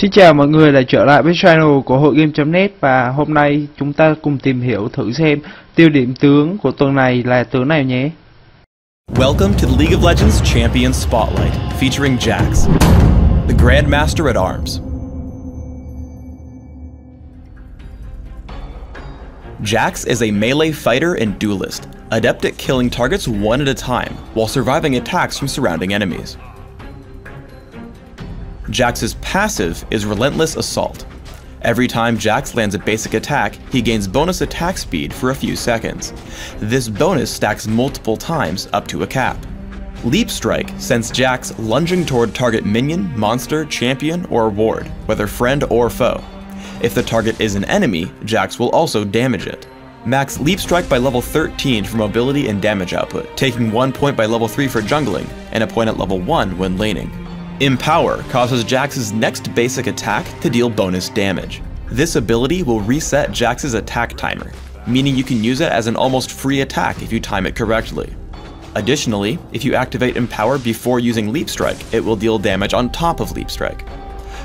Xin chào mọi người đã trở lại với channel của hội game.net và hôm nay chúng ta cùng tìm hiểu thử xem tiêu điểm tướng của tuần này là tướng nào nhé. Welcome to the League of Legends Champion Spotlight, featuring Jax, the Grandmaster at Arms. Jax is a melee fighter and duelist, adept at killing targets one at a time while surviving attacks from surrounding enemies. Jax's passive is Relentless Assault. Every time Jax lands a basic attack, he gains bonus attack speed for a few seconds. This bonus stacks multiple times up to a cap. Leap Strike sends Jax lunging toward target minion, monster, champion, or ward, whether friend or foe. If the target is an enemy, Jax will also damage it. Max Leap Strike by level 13 for mobility and damage output, taking 1 point by level 3 for jungling, and a point at level 1 when laning. Empower causes Jax's next basic attack to deal bonus damage. This ability will reset Jax's attack timer, meaning you can use it as an almost free attack if you time it correctly. Additionally, if you activate Empower before using Leap Strike, it will deal damage on top of Leap Strike.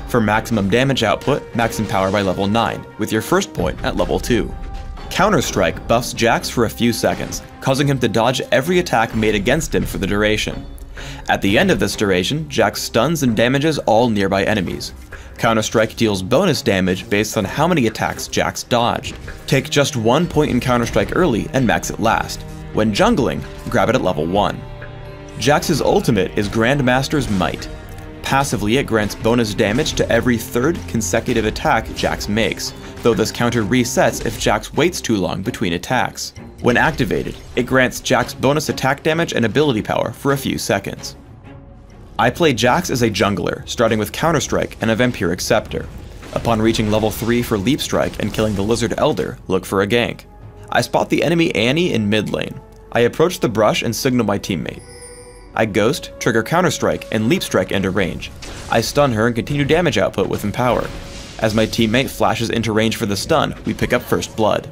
For maximum damage output, max Empower by level 9, with your first point at level 2. Counter Strike buffs Jax for a few seconds, causing him to dodge every attack made against him for the duration. At the end of this duration, Jax stuns and damages all nearby enemies. Counter-Strike deals bonus damage based on how many attacks Jax dodged. Take just 1 point in Counter-Strike early and max it last. When jungling, grab it at level 1. Jax's ultimate is Grandmaster's Might. Passively, it grants bonus damage to every third consecutive attack Jax makes, though this counter resets if Jax waits too long between attacks. When activated, it grants Jax bonus attack damage and ability power for a few seconds. I play Jax as a jungler, starting with Counter-Strike and a Vampiric Scepter. Upon reaching level 3 for Leap Strike and killing the Lizard Elder, look for a gank. I spot the enemy Annie in mid lane. I approach the brush and signal my teammate. I Ghost, trigger Counter-Strike, and Leap Strike into range. I stun her and continue damage output with Empower. As my teammate flashes into range for the stun, we pick up first blood.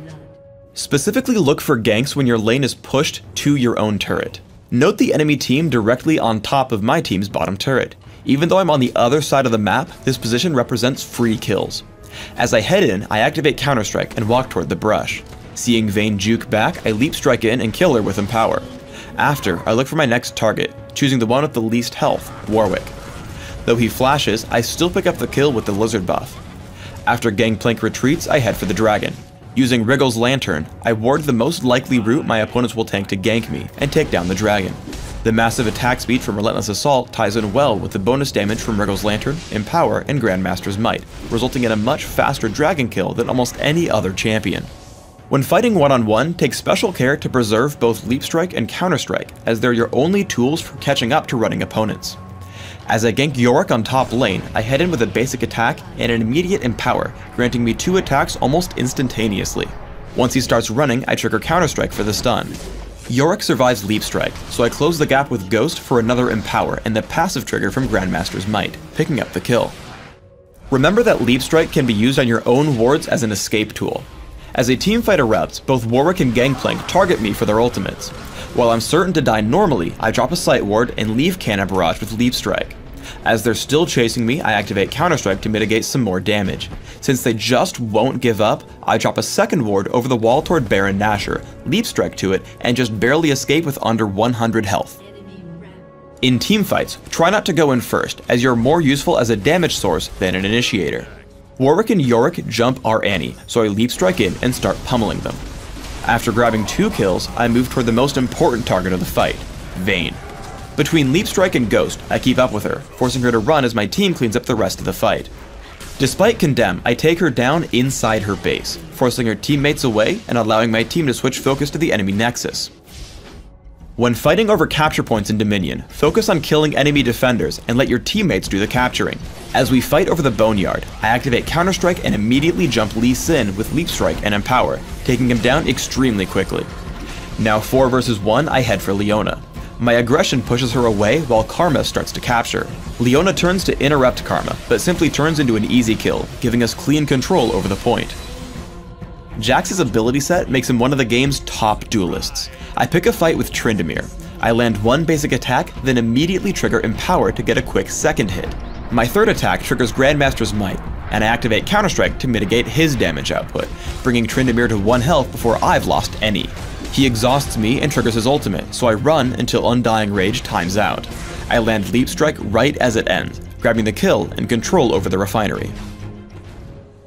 Specifically look for ganks when your lane is pushed to your own turret. Note the enemy team directly on top of my team's bottom turret. Even though I'm on the other side of the map, this position represents free kills. As I head in, I activate Counter-Strike and walk toward the brush. Seeing Vayne juke back, I Leap Strike in and kill her with Empower. After, I look for my next target, choosing the one with the least health, Warwick. Though he flashes, I still pick up the kill with the Lizard buff. After Gangplank retreats, I head for the dragon. Using Wriggle's Lantern, I ward the most likely route my opponents will tank to gank me, and take down the dragon. The massive attack speed from Relentless Assault ties in well with the bonus damage from Wriggle's Lantern, Empower, and Grandmaster's Might, resulting in a much faster dragon kill than almost any other champion. When fighting one-on-one, take special care to preserve both Leap Strike and Counter Strike, as they're your only tools for catching up to running opponents. As I gank Yorick on top lane, I head in with a basic attack and an immediate Empower, granting me 2 attacks almost instantaneously. Once he starts running, I trigger Counter-Strike for the stun. Yorick survives Leap Strike, so I close the gap with Ghost for another Empower and the passive trigger from Grandmaster's Might, picking up the kill. Remember that Leap Strike can be used on your own wards as an escape tool. As a teamfight erupts, both Warwick and Gangplank target me for their ultimates. While I'm certain to die normally, I drop a Sight Ward and leave Cannon Barrage with Leap Strike. As they're still chasing me, I activate Counter-Strike to mitigate some more damage. Since they just won't give up, I drop a second ward over the wall toward Baron Nashor, Leap Strike to it, and just barely escape with under 100 health. In teamfights, try not to go in first, as you're more useful as a damage source than an initiator. Warwick and Yorick jump our Annie, so I Leap Strike in and start pummeling them. After grabbing 2 kills, I move toward the most important target of the fight, Vayne. Between Leap Strike and Ghost, I keep up with her, forcing her to run as my team cleans up the rest of the fight. Despite Condemn, I take her down inside her base, forcing her teammates away and allowing my team to switch focus to the enemy nexus. When fighting over capture points in Dominion, focus on killing enemy defenders and let your teammates do the capturing. As we fight over the Boneyard, I activate Counter-Strike and immediately jump Lee Sin with Leap Strike and Empower, taking him down extremely quickly. Now 4 versus 1, I head for Leona. My aggression pushes her away while Karma starts to capture. Leona turns to interrupt Karma, but simply turns into an easy kill, giving us clean control over the point. Jax's ability set makes him one of the game's top duelists. I pick a fight with Tryndamere. I land 1 basic attack, then immediately trigger Empower to get a quick second hit. My third attack triggers Grandmaster's Might, and I activate Counter-Strike to mitigate his damage output, bringing Tryndamere to 1 health before I've lost any. He exhausts me and triggers his ultimate, so I run until Undying Rage times out. I land Leap Strike right as it ends, grabbing the kill and control over the refinery.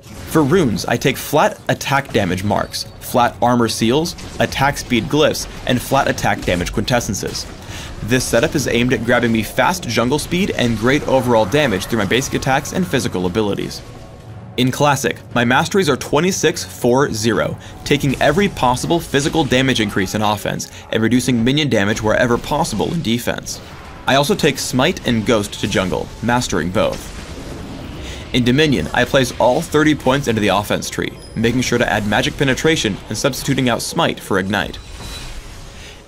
For runes, I take flat attack damage marks, flat armor seals, attack speed glyphs, and flat attack damage quintessences. This setup is aimed at grabbing me fast jungle speed and great overall damage through my basic attacks and physical abilities. In Classic, my masteries are 26-4-0, taking every possible physical damage increase in offense and reducing minion damage wherever possible in defense. I also take Smite and Ghost to jungle, mastering both. In Dominion, I place all 30 points into the offense tree, making sure to add magic penetration and substituting out Smite for Ignite.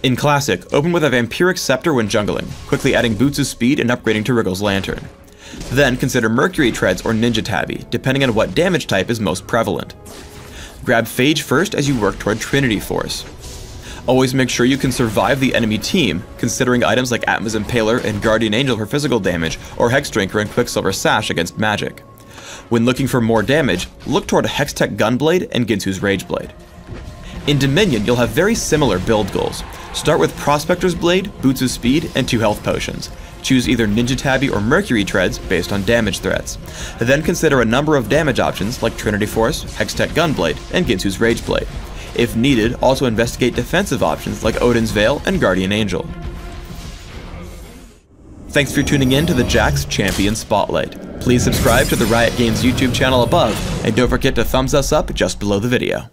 In Classic, open with a Vampiric Scepter when jungling, quickly adding Boots' speed and upgrading to Wriggle's Lantern. Then consider Mercury Treads or Ninja Tabby, depending on what damage type is most prevalent. Grab Phage first as you work toward Trinity Force. Always make sure you can survive the enemy team, considering items like Atma's Impaler and Guardian Angel for physical damage, or Hexdrinker and Quicksilver Sash against magic. When looking for more damage, look toward Hextech Gunblade and Ginsu's Rageblade. In Dominion, you'll have very similar build goals. Start with Prospector's Blade, Boots' Speed, and 2 health potions. Choose either Ninja Tabby or Mercury Treads based on damage threats. Then consider a number of damage options like Trinity Force, Hextech Gunblade, and Ginsu's Rageblade. If needed, also investigate defensive options like Odin's Veil and Guardian Angel. Thanks for tuning in to the Jax Champion Spotlight. Please subscribe to the Riot Games YouTube channel above, and don't forget to thumbs us up just below the video.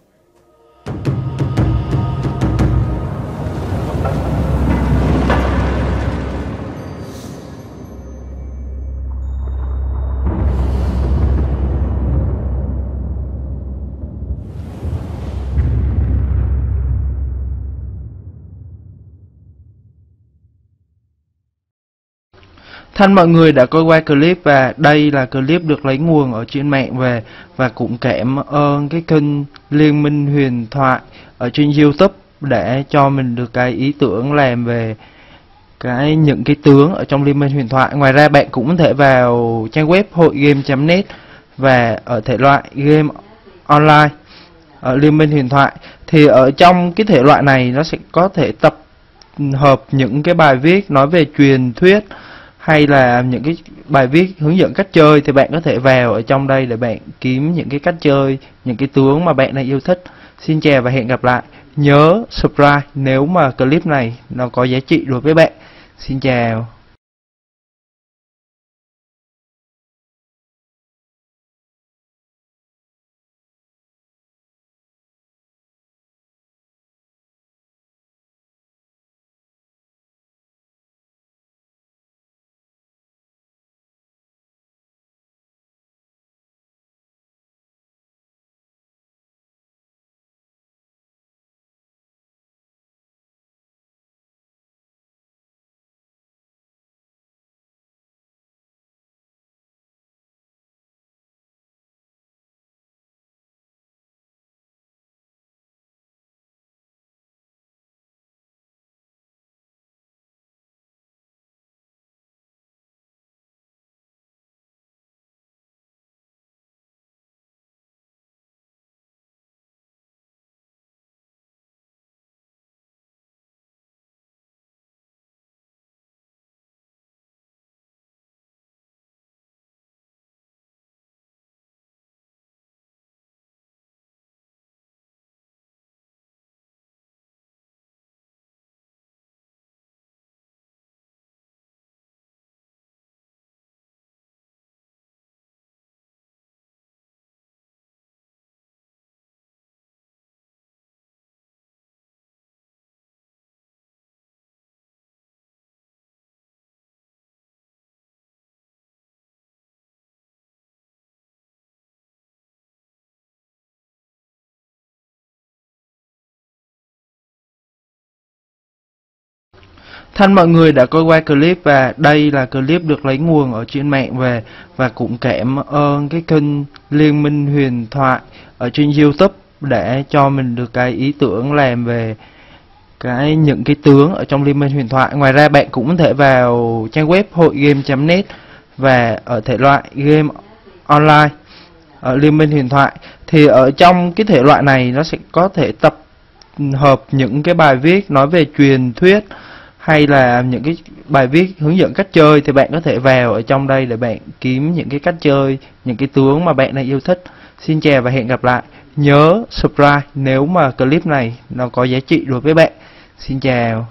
Thân mọi người đã coi qua clip, và đây là clip được lấy nguồn ở trên mạng về, và cũng cảm ơn cái kênh Liên, Minh, Huyền, Thoại ở trên YouTube để cho mình được cái ý tưởng làm về những cái tướng ở trong Liên Minh Huyền Thoại. Ngoài ra bạn cũng có thể vào trang web hội game.net và ở thể loại game online ở Liên Minh Huyền Thoại. Thì ở trong cái thể loại này nó sẽ có thể tập hợp những cái bài viết nói về truyền thuyết, hay là những cái bài viết hướng dẫn cách chơi, thì bạn có thể vào ở trong đây để bạn kiếm những cái cách chơi, những cái tướng mà bạn đang yêu thích. Xin chào và hẹn gặp lại. Nhớ subscribe nếu mà clip này nó có giá trị đối với bạn. Xin chào. Thân mọi người đã coi qua clip, và đây là clip được lấy nguồn ở trên mạng về, và cũng cảm ơn cái kênh Liên, Minh, Huyền, Thoại ở trên YouTube để cho mình được cái ý tưởng làm về những cái tướng ở trong Liên Minh Huyền Thoại. Ngoài ra bạn cũng có thể vào trang web hội game.net và ở thể loại game online ở Liên Minh Huyền Thoại. Thì ở trong cái thể loại này nó sẽ có thể tập hợp những cái bài viết nói về truyền thuyết hay là những cái bài viết hướng dẫn cách chơi, thì bạn có thể vào ở trong đây để bạn kiếm những cái cách chơi, những cái tướng mà bạn đang yêu thích. Xin chào và hẹn gặp lại. Nhớ subscribe nếu mà clip này nó có giá trị đối với bạn. Xin chào.